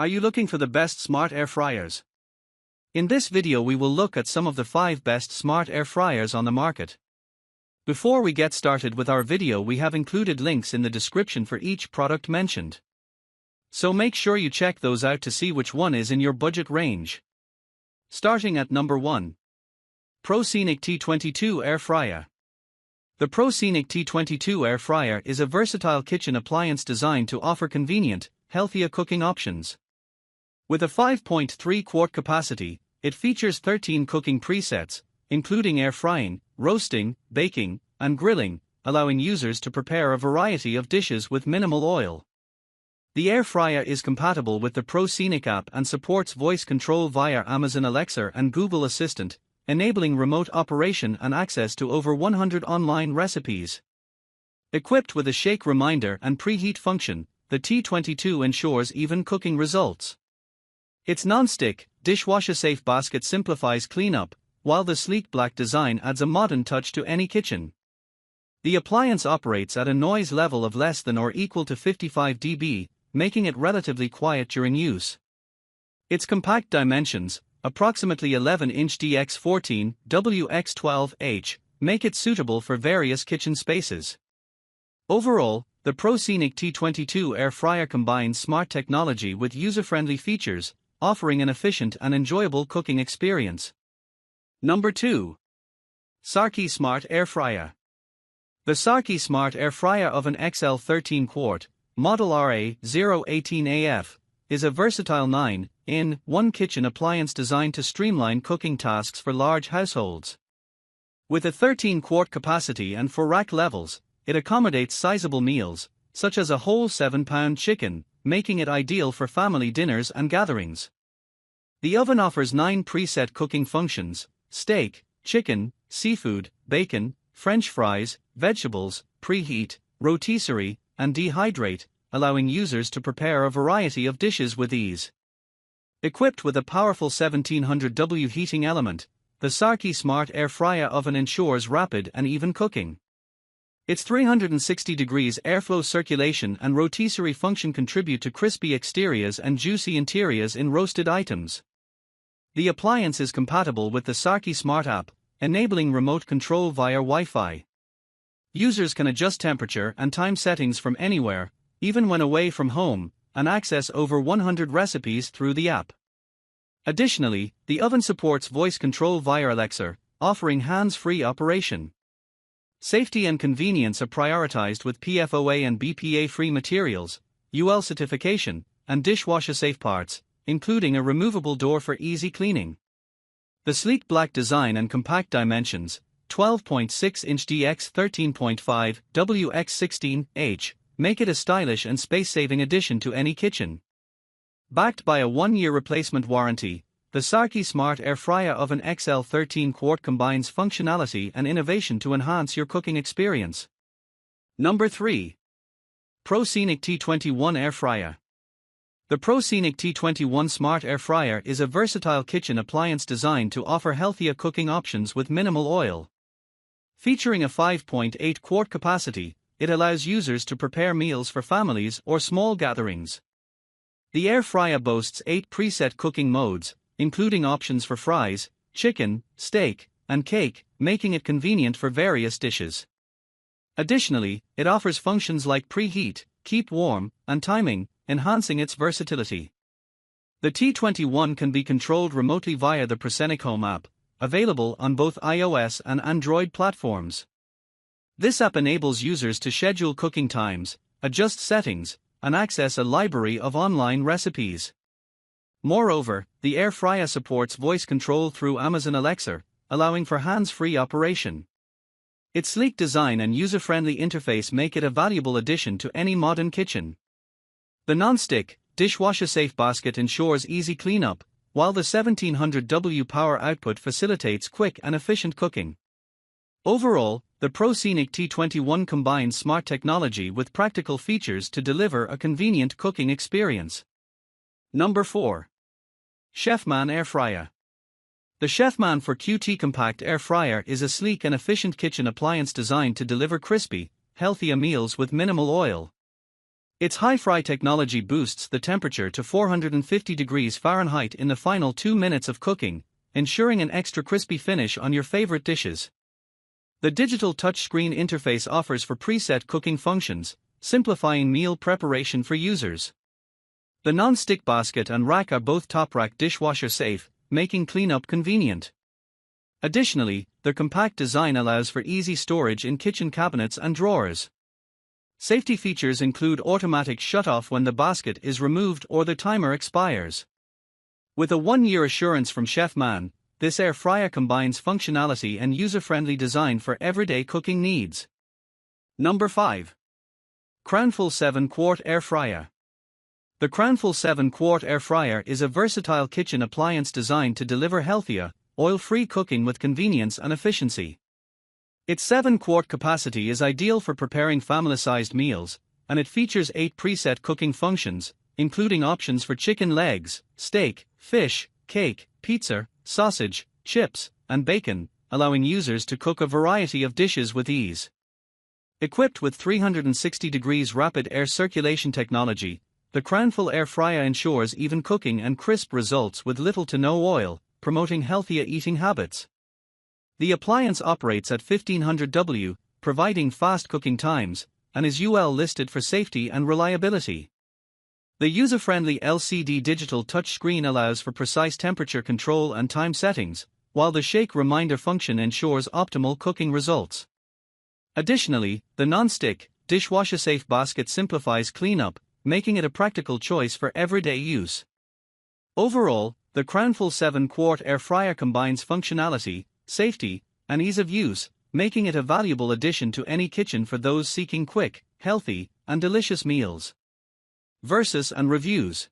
Are you looking for the best smart air fryers? In this video we will look at some of the 5 best smart air fryers on the market. Before we get started with our video, we have included links in the description for each product mentioned. So make sure you check those out to see which one is in your budget range. Starting at number 1. Proscenic T22 Air Fryer. The Proscenic T22 Air Fryer is a versatile kitchen appliance designed to offer convenient, healthier cooking options. With a 5.3 quart capacity, it features 13 cooking presets, including air frying, roasting, baking, and grilling, allowing users to prepare a variety of dishes with minimal oil. The air fryer is compatible with the Proscenic app and supports voice control via Amazon Alexa and Google Assistant, enabling remote operation and access to over 100 online recipes. Equipped with a shake reminder and preheat function, the T22 ensures even cooking results. Its non-stick, dishwasher-safe basket simplifies cleanup, while the sleek black design adds a modern touch to any kitchen. The appliance operates at a noise level of less than or equal to 55 dB, making it relatively quiet during use. Its compact dimensions, approximately 11-inch dx14, wx12h, make it suitable for various kitchen spaces. Overall, the Proscenic T22 Air Fryer combines smart technology with user-friendly features, offering an efficient and enjoyable cooking experience. Number 2. SAKI Smart Air Fryer. The SAKI Smart Air Fryer Oven XL 13 Quart, Model RA018AF, is a versatile 9-in-1 kitchen appliance designed to streamline cooking tasks for large households. With a 13-quart capacity and 4 rack levels, it accommodates sizable meals, such as a whole 7-pound chicken, making it ideal for family dinners and gatherings. The oven offers 9 preset cooking functions: steak, chicken, seafood, bacon, French fries, vegetables, preheat, rotisserie, and dehydrate, allowing users to prepare a variety of dishes with ease. Equipped with a powerful 1700W heating element, the SAKI Smart Air Fryer oven ensures rapid and even cooking. Its 360 degrees airflow circulation and rotisserie function contribute to crispy exteriors and juicy interiors in roasted items. The appliance is compatible with the SAKI Smart app, enabling remote control via Wi-Fi. Users can adjust temperature and time settings from anywhere, even when away from home, and access over 100 recipes through the app. Additionally, the oven supports voice control via Alexa, offering hands-free operation. Safety and convenience are prioritized with PFOA and BPA-free materials, UL certification, and dishwasher-safe parts, including a removable door for easy cleaning. The sleek black design and compact dimensions, 12.6-inch dx 13.5 wx16h, make it a stylish and space-saving addition to any kitchen. Backed by a 1-year replacement warranty, the SAKI Smart Air Fryer Oven XL 13 Quart combines functionality and innovation to enhance your cooking experience. Number 3. Proscenic T21 Air Fryer. The Proscenic T21 Smart Air Fryer is a versatile kitchen appliance designed to offer healthier cooking options with minimal oil. Featuring a 5.8 quart capacity, it allows users to prepare meals for families or small gatherings. The air fryer boasts 8 preset cooking modes, including options for fries, chicken, steak, and cake, making it convenient for various dishes. Additionally, it offers functions like preheat, keep warm, and timing, enhancing its versatility. The T21 can be controlled remotely via the Proscenic Home app, available on both iOS and Android platforms. This app enables users to schedule cooking times, adjust settings, and access a library of online recipes. Moreover, the air fryer supports voice control through Amazon Alexa, allowing for hands-free operation. Its sleek design and user-friendly interface make it a valuable addition to any modern kitchen. The non-stick, dishwasher-safe basket ensures easy cleanup, while the 1700W power output facilitates quick and efficient cooking. Overall, the Proscenic T21 combines smart technology with practical features to deliver a convenient cooking experience. Number 4. Chefman Air Fryer. The Chefman 4QT Compact Air Fryer is a sleek and efficient kitchen appliance designed to deliver crispy, healthier meals with minimal oil. Its high-fry technology boosts the temperature to 450 degrees Fahrenheit in the final 2 minutes of cooking, ensuring an extra crispy finish on your favorite dishes. The digital touchscreen interface offers for preset cooking functions, simplifying meal preparation for users. The non-stick basket and rack are both top-rack dishwasher safe, making cleanup convenient. Additionally, their compact design allows for easy storage in kitchen cabinets and drawers. Safety features include automatic shut-off when the basket is removed or the timer expires. With a 1-year assurance from Chefman, this air fryer combines functionality and user-friendly design for everyday cooking needs. Number 5. CROWNFUL 7 Quart Air Fryer. The CROWNFUL 7 Quart Air Fryer is a versatile kitchen appliance designed to deliver healthier, oil-free cooking with convenience and efficiency. Its 7-quart capacity is ideal for preparing family-sized meals, and it features 8 preset cooking functions, including options for chicken legs, steak, fish, cake, pizza, sausage, chips, and bacon, allowing users to cook a variety of dishes with ease. Equipped with 360 degrees rapid air circulation technology, the CROWNFUL Air Fryer ensures even cooking and crisp results with little to no oil, promoting healthier eating habits. The appliance operates at 1500 W, providing fast cooking times, and is UL listed for safety and reliability. The user-friendly LCD digital touchscreen allows for precise temperature control and time settings, while the shake reminder function ensures optimal cooking results. Additionally, the non-stick, dishwasher-safe basket simplifies cleanup, making it a practical choice for everyday use. Overall, the CROWNFUL 7 Quart Air Fryer combines functionality, safety, and ease of use, making it a valuable addition to any kitchen for those seeking quick, healthy, and delicious meals. Versus and reviews.